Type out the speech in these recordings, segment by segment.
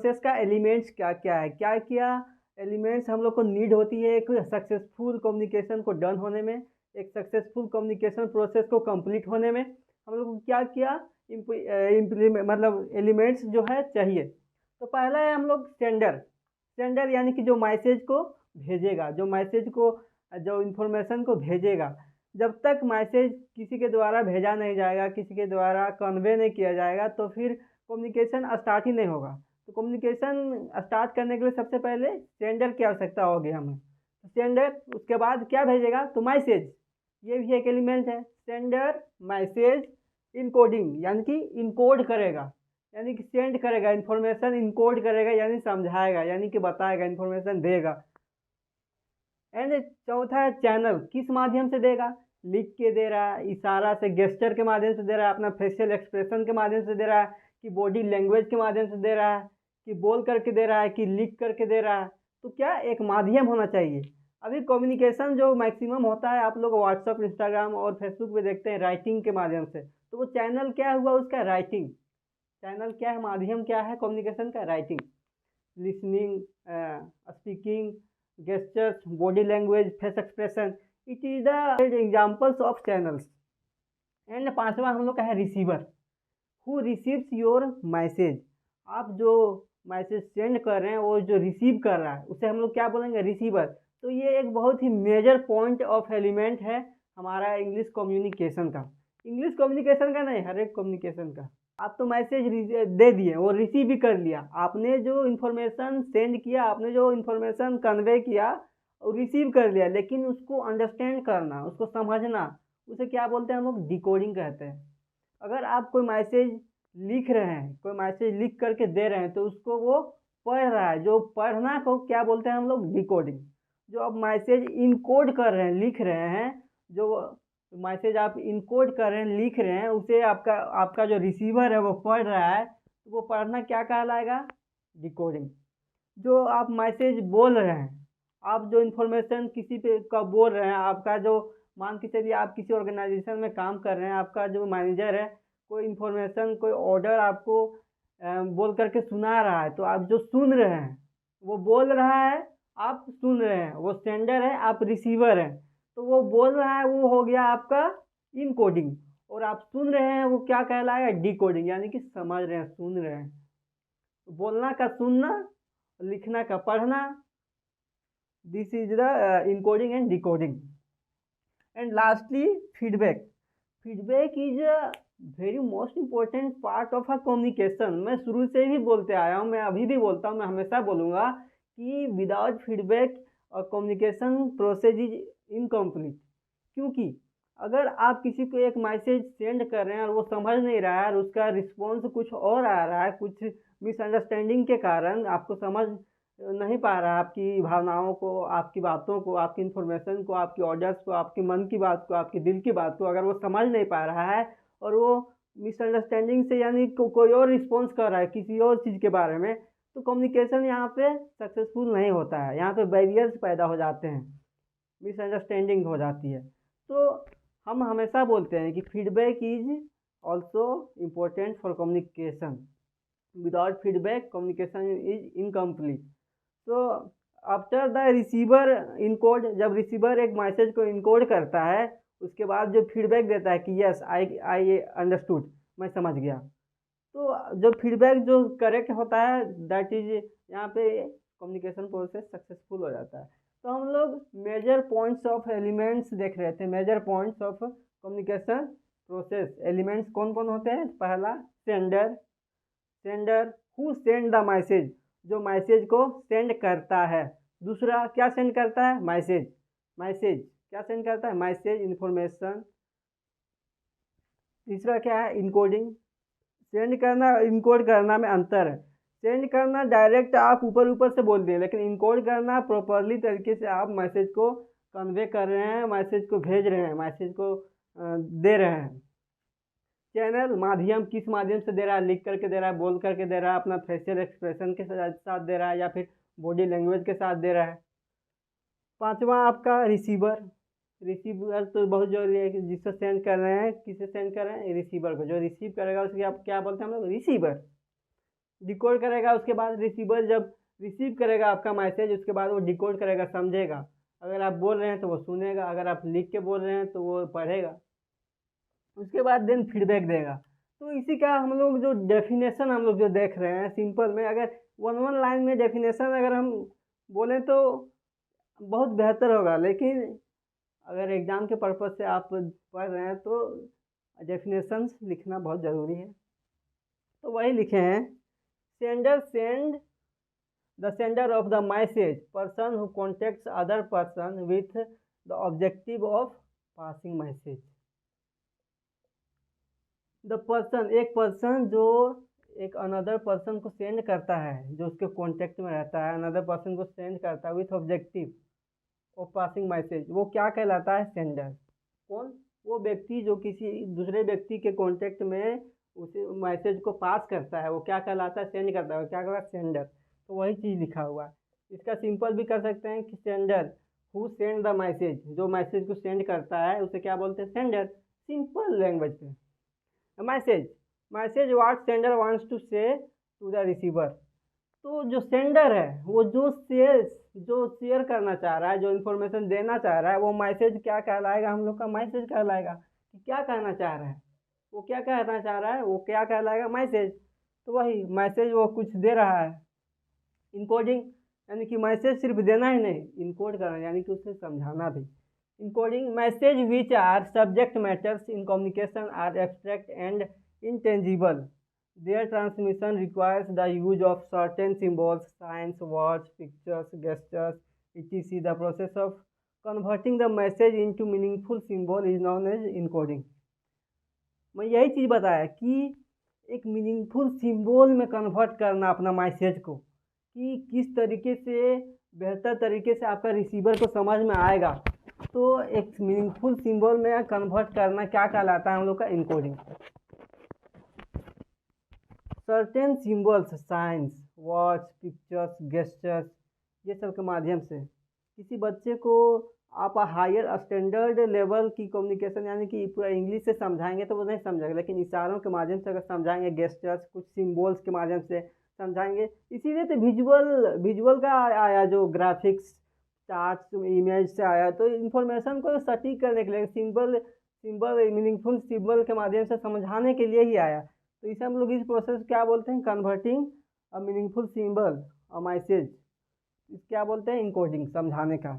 Process का elements क्या क्या है, क्या क्या एलिमेंट्स हम लोग को नीड होती है एक सक्सेसफुल कम्युनिकेशन को डन होने में, एक सक्सेसफुल कम्युनिकेशन प्रोसेस को कंप्लीट होने में हम लोग को क्या क्या इम्प्लीमेंट मतलब एलिमेंट्स जो है चाहिए। तो पहला है हम लोग सेंडर। सेंडर यानी कि जो मैसेज को भेजेगा, जो मैसेज को, जो इन्फॉर्मेशन को भेजेगा। जब तक मैसेज किसी के द्वारा भेजा नहीं जाएगा, किसी के द्वारा कन्वे नहीं किया जाएगा, तो फिर कम्युनिकेशन स्टार्ट ही नहीं होगा। तो कम्युनिकेशन स्टार्ट करने के लिए सबसे पहले सेंडर की आवश्यकता होगी हमें। तो सेंडर, उसके बाद क्या भेजेगा, तो मैसेज, ये भी एक एलिमेंट है। सेंडर मैसेज इनकोडिंग यानी कि इनकोड करेगा, यानी कि सेंड करेगा इन्फॉर्मेशन, इनकोड करेगा यानी समझाएगा, यानी कि बताएगा, इन्फॉर्मेशन देगा। एंड चौथा है चैनल, किस माध्यम से देगा, लिख के दे रहा है, इशारा से, गेस्चर के माध्यम से दे रहा है, अपना फेशियल एक्सप्रेशन के माध्यम से दे रहा है, कि बॉडी लैंग्वेज के माध्यम से दे रहा है, कि बोल करके दे रहा है, कि लिख करके दे रहा है। तो क्या एक माध्यम होना चाहिए। अभी कम्युनिकेशन जो मैक्सिमम होता है, आप लोग व्हाट्सअप, इंस्टाग्राम और फेसबुक पे देखते हैं राइटिंग के माध्यम से, तो वो चैनल क्या हुआ उसका, राइटिंग। चैनल क्या है, माध्यम क्या है कम्युनिकेशन का, writing. Listening, speaking, gestures, body language, face expression, it is the examples of channels. And पांचवा हम लोग का है receiver, who receives your message. आप जो मैसेज सेंड कर रहे हैं, वो जो रिसीव कर रहा है उसे हम लोग क्या बोलेंगे, रिसीवर। तो ये एक बहुत ही मेजर पॉइंट ऑफ एलिमेंट है हमारा इंग्लिश कम्युनिकेशन का। इंग्लिश कम्युनिकेशन का नहीं, हर एक कम्युनिकेशन का। आप तो मैसेज दे दिए, वो रिसीव भी कर लिया, आपने जो इन्फॉर्मेशन सेंड किया, आपने जो इन्फॉर्मेशन कन्वे किया और रिसीव कर लिया, लेकिन उसको अंडरस्टैंड करना, उसको समझना, उसे क्या बोलते हैं हम लोग, डिकोडिंग कहते हैं। अगर आप कोई मैसेज लिख रहे हैं, कोई मैसेज लिख करके दे रहे हैं, तो उसको वो पढ़ रहा है, जो पढ़ना को क्या बोलते हैं हम लोग, डिकोडिंग। जो आप मैसेज इनकोड कर रहे हैं, लिख रहे हैं, जो मैसेज आप इनकोड कर रहे हैं, लिख रहे हैं, उसे आपका आपका जो रिसीवर है वो पढ़ रहा है, तो वो पढ़ना क्या कहलाएगा, डिकोडिंग। जो आप मैसेज बोल रहे हैं, आप जो इन्फॉर्मेशन किसी पे का बोल रहे हैं, आपका जो, मान के चलिए आप किसी ऑर्गेनाइजेशन में काम कर रहे हैं, आपका जो मैनेजर है कोई इन्फॉर्मेशन, कोई ऑर्डर आपको बोल करके सुना रहा है, तो आप जो सुन रहे हैं, वो बोल रहा है, आप सुन रहे हैं, वो सेंडर है, आप रिसीवर हैं। तो वो बोल रहा है, वो हो गया आपका इनकोडिंग, और आप सुन रहे हैं, वो क्या कहलाएगा, डिकोडिंग, यानी कि समझ रहे हैं, सुन रहे हैं। बोलना का सुनना, लिखना का पढ़ना, this is the encoding and decoding. And lastly feedback. Feedback is a very most important part of a communication. मैं शुरू से ही बोलते आया हूँ, मैं अभी भी बोलता हूँ, मैं हमेशा बोलूँगा कि without feedback communication process is incomplete. क्योंकि अगर आप किसी को एक मैसेज सेंड कर रहे हैं और वो समझ नहीं रहा है, और उसका रिस्पॉन्स कुछ और आ रहा है, कुछ मिसअंडरस्टैंडिंग के कारण आपको समझ नहीं पा रहा है, आपकी भावनाओं को, आपकी बातों को, आपकी इन्फॉर्मेशन को, आपकी ऑर्डर्स को, आपके मन की बात को, आपके दिल की बात को, अगर वो समझ नहीं पा रहा है और वो मिसअंडरस्टैंडिंग से यानी कोई और रिस्पॉन्स कर रहा है किसी और चीज़ के बारे में, तो कम्युनिकेशन यहाँ पे सक्सेसफुल नहीं होता है। यहाँ पे बैरियर्स पैदा हो जाते हैं, मिसअंडरस्टैंडिंग हो जाती है। तो हम हमेशा बोलते हैं कि feedback is also important for communication. Without feedback communication is incomplete. तो आफ्टर द रिसीवर इनकोड, जब रिसीवर एक मैसेज को इनकोड करता है, उसके बाद जो फीडबैक देता है कि यस आई अंडरस्टूड, मैं समझ गया। तो जो फीडबैक जो करेक्ट होता है, दैट इज, यहाँ पे कम्युनिकेशन प्रोसेस सक्सेसफुल हो जाता है। तो हम लोग मेजर पॉइंट्स ऑफ एलिमेंट्स देख रहे थे, major points of communication process. Elements कौन कौन होते हैं, पहला sender, sender who send the message, जो मैसेज को सेंड करता है। दूसरा क्या सेंड करता है, मैसेज, मैसेज क्या सेंड करता है, मैसेज, इन्फॉर्मेशन। तीसरा क्या है, इनकोडिंग। सेंड करना, इनकोड करना में अंतर है। सेंड करना डायरेक्ट आप ऊपर ऊपर से बोल दें, लेकिन इनकोड करना प्रॉपरली तरीके से आप मैसेज को कन्वे कर रहे हैं, मैसेज को भेज रहे हैं, मैसेज को दे रहे हैं। चैनल, माध्यम, किस माध्यम से दे रहा है, लिख करके दे रहा है, बोल करके दे रहा है, अपना फेशियल एक्सप्रेशन के साथ दे रहा है, या फिर बॉडी लैंग्वेज के साथ दे रहा है। पांचवा आपका रिसीवर। रिसीवर तो बहुत जरूरी है कि जिससे सेंड कर रहे हैं, किसे सेंड कर रहे हैं, रिसीवर को। जो रिसीव करेगा उसकी आप क्या बोलते हैं हम लोग, रिसीवर। डिकोड करेगा, उसके बाद रिसीवर जब रिसीव करेगा आपका मैसेज, उसके बाद वो डिकोड करेगा, समझेगा। अगर आप बोल रहे हैं तो वो सुनेगा, अगर आप लिख के बोल रहे हैं तो वो पढ़ेगा, उसके बाद देन फीडबैक देगा। तो इसी का हम लोग जो डेफिनेशन हम लोग जो देख रहे हैं सिंपल में, अगर वन वन लाइन में डेफिनेशन अगर हम बोलें तो बहुत बेहतर होगा, लेकिन अगर एग्ज़ाम के पर्पज़ से आप पढ़ रहे हैं तो डेफिनेशंस लिखना बहुत ज़रूरी है। तो वही लिखे हैं, sender send the sender of the message person who contacts other person with the objective of passing message. The person, एक पर्सन जो एक अनदर पर्सन को सेंड करता है, जो उसके कॉन्टेक्ट में रहता है, अनदर पर्सन को सेंड करता है with objective of passing message, वो क्या कहलाता है? सेंडर। कौन? वो व्यक्ति जो किसी दूसरे व्यक्ति के कॉन्टेक्ट में उस मैसेज को पास करता है, वो क्या कहलाता है? सेंड करता है, वो क्या कहलाता है? सेंडर। तो वही चीज़ लिखा हुआ है। इसका सिंपल भी कर सकते हैं कि sender who send the message, जो मैसेज को सेंड करता है उसे क्या बोलते हैं? सेंडर। सिंपल लैंग्वेज में message what sender wants to say to the receiver. तो जो सेंडर है वो जो शेयर करना चाह रहा है, जो इन्फॉर्मेशन देना चाह रहा है, वो मैसेज क्या कहलाएगा? हम लोग का मैसेज कहलाएगा। कि क्या कहना चाह रहा है, वो क्या कहना चाह रहा है, वो क्या कहलाएगा? मैसेज। तो वही मैसेज वो कुछ दे रहा है। इनकोडिंग, यानी कि मैसेज सिर्फ देना ही नहीं, इनकोड करना, यानी कि उसे समझाना भी। Encoding, message which are subject matters in communication are abstract and intangible. Their transmission requires the use of certain symbols, signs, words, pictures, gestures, etc. The process of converting the message into meaningful symbol is known as encoding. मैं यही चीज़ बताया कि एक meaningful symbol में convert करना अपना message को, कि किस तरीके से बेहतर तरीके से आपका रिसीवर को समझ में आएगा। तो एक मीनिंगफुल सिंबल में कन्वर्ट करना क्या कहलाता है? हम लोग का encoding. Certain symbols, science, words, pictures, gestures, ये सब के माध्यम से किसी बच्चे को आप हायर स्टैंडर्ड लेवल की कम्युनिकेशन, यानी कि पूरा इंग्लिश से समझाएंगे तो वो नहीं समझेगा, लेकिन इशारों के माध्यम से अगर समझाएंगे, गेस्चर्स, कुछ सिंबल्स के माध्यम से समझाएंगे। इसीलिए तो विजुअल का आया, जो ग्राफिक्स, चार्ट्स, इमेज से आया, तो इन्फॉर्मेशन को सटीक करने के लिए सिंबल मीनिंगफुल सिंबल के माध्यम से समझाने के लिए ही आया। तो इसे हम लोग इस प्रोसेस क्या बोलते हैं? Converting a meaningful symbol a message, क्या बोलते हैं? इनकोडिंग, समझाने का।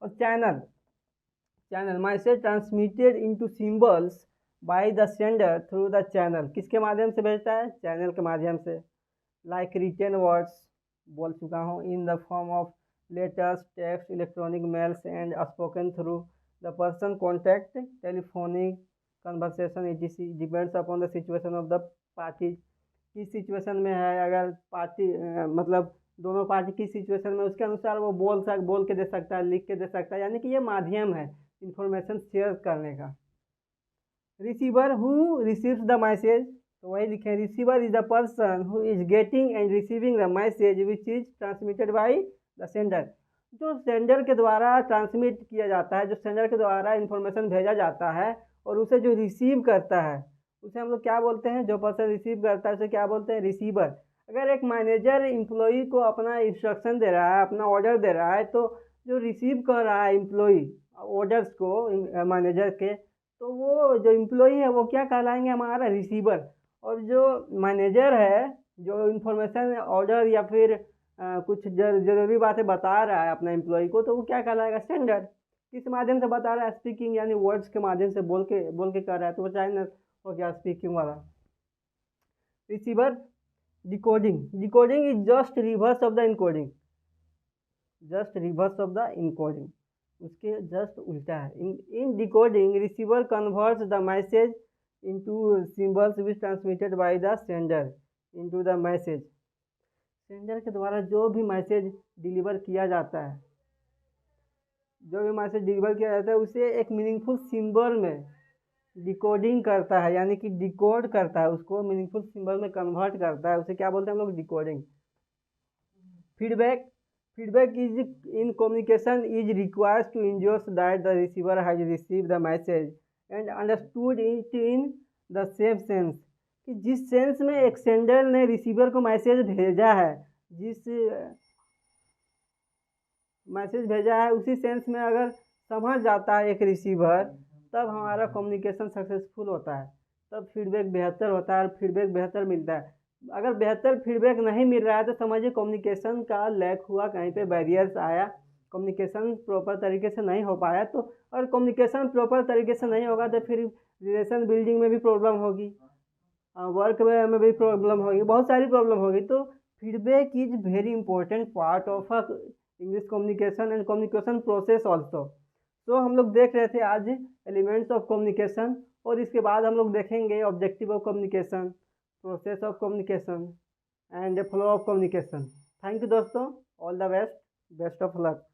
और channel message transmitted into symbols bye the sender through the channel, किसके माध्यम से भेजता है? चैनल के माध्यम से। लाइक रिटन वर्ड्स, बोल चुका हूँ, in the form of letters, text, electronic mails and spoken through the person contact, telephonic conversation, etc. Depends upon the situation of the party. किस सिचुएशन में है, अगर पार्टी मतलब दोनों पार्टी की सिचुएशन में, उसके अनुसार वो बोल के दे सकता है, लिख के दे सकता है, यानी कि ये माध्यम है इंफॉर्मेशन शेयर करने का। Receiver who receives the message, तो वही लिखे, receiver is the person who is getting and receiving the message which is transmitted by the sender. जो सेंडर के द्वारा ट्रांसमिट किया जाता है, जो सेंडर के द्वारा इन्फॉर्मेशन भेजा जाता है, और उसे जो रिसीव करता है उसे हम लोग क्या बोलते हैं? जो पर्सन रिसीव करता है उसे क्या बोलते हैं? रिसीवर। अगर एक मैनेजर एम्प्लॉई को अपना इंस्ट्रक्शन दे रहा है, अपना ऑर्डर दे रहा है, तो जो रिसीव कर रहा है एम्प्लॉई ऑर्डर्स को मैनेजर के, तो वो जो एम्प्लॉई है वो क्या कहलाएंगे? हमारा रिसीवर। और जो मैनेजर है, जो इन्फॉर्मेशन ऑर्डर या फिर कुछ जरूरी बातें बता रहा है अपना एम्प्लॉई को, तो वो क्या कहलाएगा? सेंडर। किस माध्यम से बता रहा है? स्पीकिंग, यानी वर्ड्स के माध्यम से बोल के कर रहा है, तो वो चैनल हो गया स्पीकिंग वाला। Receiver. Decoding is just reverse of the encoding, उसके जस्ट उल्टा है। In decoding receiver converts the message into symbols which transmitted by the sender into the message. Sender के द्वारा जो भी मैसेज डिलीवर किया जाता है, उसे एक मीनिंगफुल सिंबल में डिकोडिंग करता है, यानी कि डिकोड करता है, उसको मीनिंगफुल सिंबल में कन्वर्ट करता है, उसे क्या बोलते हैं हम लोग? Decoding. Feedback is in communication is requires to ensure that the receiver has received the message and understood it in the same sense. कि जिस सेंस में एक सेंडर ने रिसीवर को मैसेज भेजा है, जिस मैसेज भेजा है उसी सेंस में अगर समझ जाता है एक रिसीवर, तब हमारा कम्युनिकेशन सक्सेसफुल होता है, तब फीडबैक बेहतर होता है और फीडबैक बेहतर मिलता है। अगर बेहतर फीडबैक नहीं मिल रहा है तो समझिए कम्युनिकेशन का लैक हुआ, कहीं पे बैरियर्स आया, कम्युनिकेशन प्रॉपर तरीके से नहीं हो पाया। तो और कम्युनिकेशन प्रॉपर तरीके से नहीं होगा तो फिर रिलेशन बिल्डिंग में भी प्रॉब्लम होगी, वर्क में भी प्रॉब्लम होगी, बहुत सारी प्रॉब्लम होगी। तो feedback is very important part of a English communication and communication process also. तो हम लोग देख रहे थे आज एलिमेंट्स ऑफ कम्युनिकेशन, और इसके बाद हम लोग देखेंगे objective of communication, process of communication and flow of communication. Thank you दोस्तों, all the best, best of luck.